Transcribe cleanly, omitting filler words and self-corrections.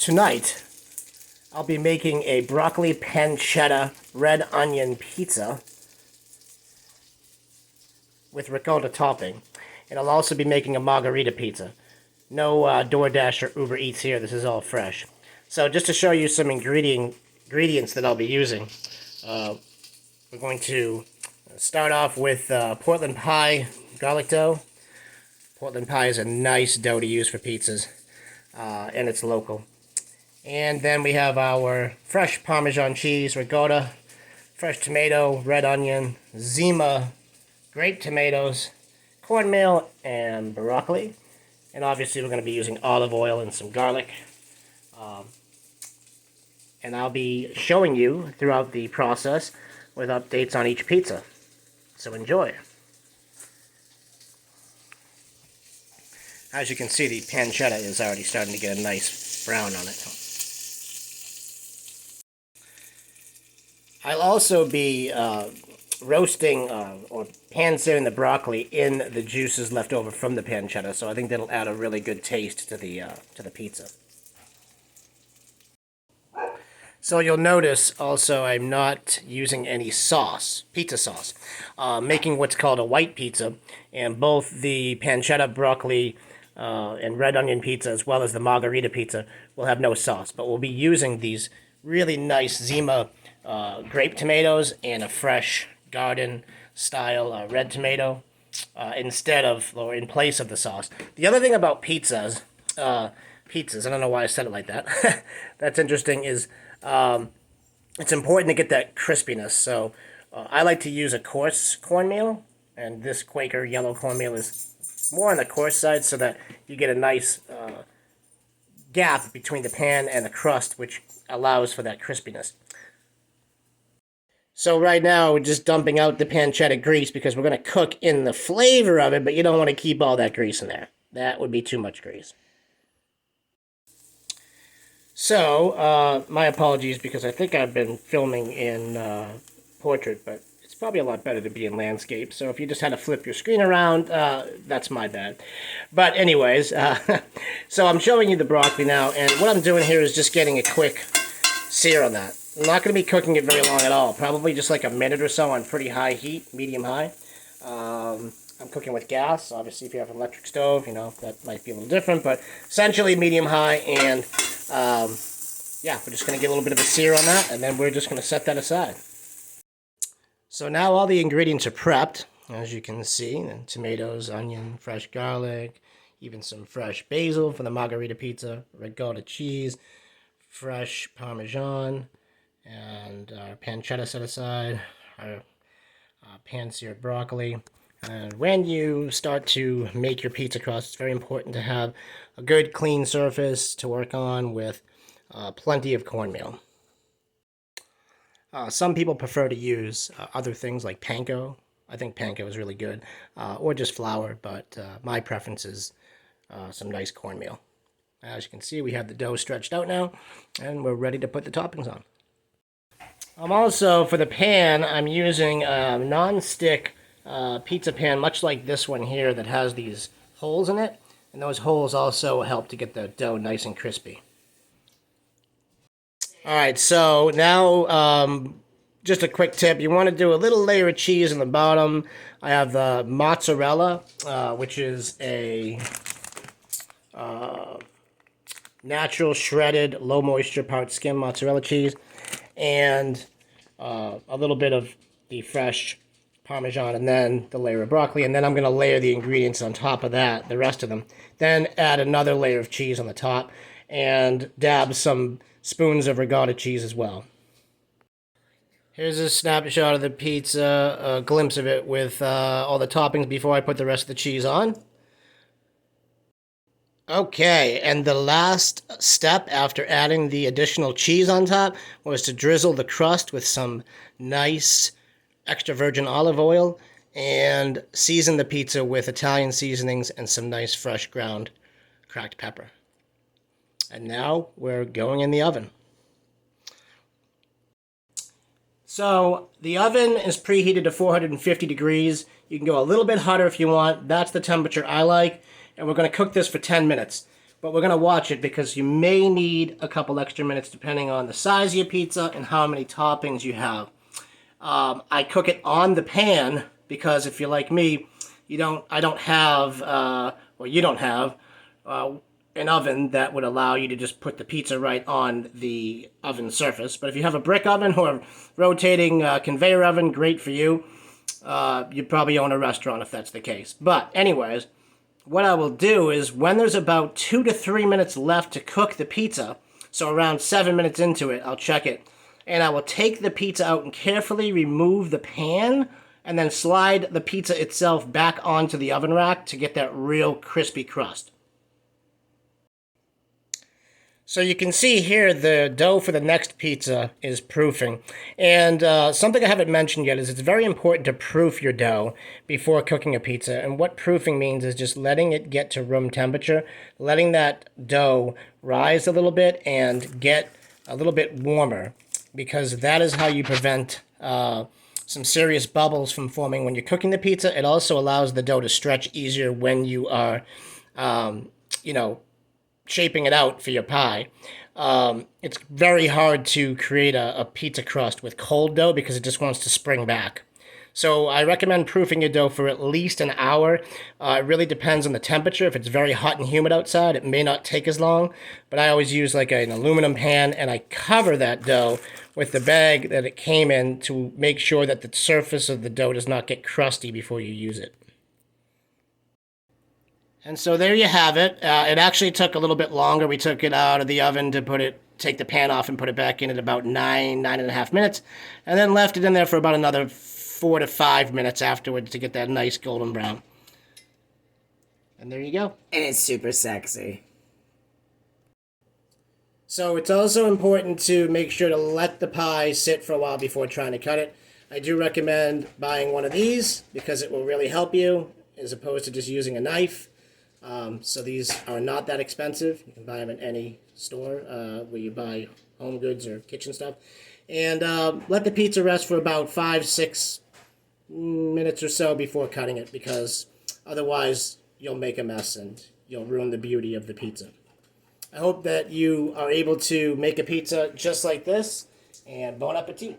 Tonight, I'll be making a broccoli pancetta red onion pizza with ricotta topping. And I'll also be making a margarita pizza. No DoorDash or Uber Eats here, this is all fresh. So just to show you some ingredients that I'll be using, we're going to start off with Portland pie garlic dough. Portland pie is a nice dough to use for pizzas, and it's local. And then we have our fresh Parmesan cheese, ricotta, fresh tomato, red onion, Zima, grape tomatoes, cornmeal, and broccoli. And obviously we're going to be using olive oil and some garlic. And I'll be showing you throughout the process with updates on each pizza. So enjoy. As you can see, the pancetta is already starting to get a nice brown on it. I'll also be roasting or pan-searing the broccoli in the juices left over from the pancetta, so I think that'll add a really good taste to the pizza. So you'll notice also I'm not using any sauce, pizza sauce, making what's called a white pizza, and both the pancetta, broccoli, and red onion pizza, as well as the margarita pizza, will have no sauce, but we'll be using these really nice Zima grape tomatoes and a fresh garden style red tomato instead of, or in place of the sauce. The other thing about pizzas, I don't know why I said it like that, that's interesting, is it's important to get that crispiness. So I like to use a coarse cornmeal, and this Quaker yellow cornmeal is more on the coarse side, so that you get a nice gap between the pan and the crust, which allows for that crispiness. So right now we're just dumping out the pancetta grease because we're going to cook in the flavor of it, but you don't want to keep all that grease in there. That would be too much grease. So, my apologies, because I think I've been filming in portrait, but it's probably a lot better to be in landscape. So if you just had to flip your screen around, that's my bad. But anyways, so I'm showing you the broccoli now, and what I'm doing here is just getting a quick sear on that. I'm not going to be cooking it very long at all, probably just like a minute or so on pretty high heat, medium high. I'm cooking with gas. Obviously, if you have an electric stove, that might be a little different, but essentially medium high, and yeah, we're just going to get a little bit of a sear on that, and then we're just going to set that aside. So now all the ingredients are prepped, as you can see, and tomatoes, onion, fresh garlic, even some fresh basil for the margarita pizza, ricotta cheese, fresh Parmesan, and our pancetta set aside, our pan-seared broccoli. And when you start to make your pizza crust, it's very important to have a good clean surface to work on with plenty of cornmeal. Some people prefer to use other things like panko. I think panko is really good, or just flour, but my preference is some nice cornmeal. As you can see, we have the dough stretched out now, and we're ready to put the toppings on. Also, for the pan, I'm using a non-stick pizza pan, much like this one here, that has these holes in it, and those holes also help to get the dough nice and crispy. Alright, so now just a quick tip. You want to do a little layer of cheese on the bottom. I have the mozzarella, which is a natural shredded low moisture part skim mozzarella cheese, and a little bit of the fresh Parmesan, and then the layer of broccoli, and then I'm going to layer the ingredients on top of that, the rest of them. Then add another layer of cheese on the top, and dab some spoons of ricotta cheese as well. Here's a snapshot of the pizza, a glimpse of it with all the toppings before I put the rest of the cheese on. Okay, and the last step after adding the additional cheese on top was to drizzle the crust with some nice extra virgin olive oil and season the pizza with Italian seasonings and some nice fresh ground cracked pepper. And now we're going in the oven. So the oven is preheated to 450 degrees. You can go a little bit hotter if you want. That's the temperature I like. And we're going to cook this for 10 minutes. but we're going to watch it because you may need a couple extra minutes depending on the size of your pizza and how many toppings you have. I cook it on the pan because if you're like me, I don't have, or you don't have, an oven that would allow you to just put the pizza right on the oven surface. But if you have a brick oven or a rotating conveyor oven, great for you. You probably own a restaurant if that's the case. But anyways, what I will do is when there's about 2 to 3 minutes left to cook the pizza, so around 7 minutes into it, I'll check it, and I will take the pizza out and carefully remove the pan and then slide the pizza itself back onto the oven rack to get that real crispy crust. So you can see here the dough for the next pizza is proofing. And something I haven't mentioned yet is it's very important to proof your dough before cooking a pizza. And what proofing means is just letting it get to room temperature, letting that dough rise a little bit and get a little bit warmer, because that is how you prevent some serious bubbles from forming when you're cooking the pizza. It also allows the dough to stretch easier when you are, shaping it out for your pie. It's very hard to create a pizza crust with cold dough because it just wants to spring back. So I recommend proofing your dough for at least an hour. It really depends on the temperature. If it's very hot and humid outside, it may not take as long. But I always use like an aluminum pan, and I cover that dough with the bag that it came in to make sure that the surface of the dough does not get crusty before you use it. And so there you have it. It actually took a little bit longer. We took it out of the oven to take the pan off and put it back in at about 9.5 minutes, and then left it in there for about another 4 to 5 minutes afterwards to get that nice golden brown. And there you go. And it's super sexy. So it's also important to make sure to let the pie sit for a while before trying to cut it. I do recommend buying one of these because it will really help you as opposed to just using a knife. So these are not that expensive. You can buy them at any store where you buy home goods or kitchen stuff. And let the pizza rest for about 5-6 minutes or so before cutting it, because otherwise you'll make a mess and you'll ruin the beauty of the pizza. I hope that you are able to make a pizza just like this, and bon appetit.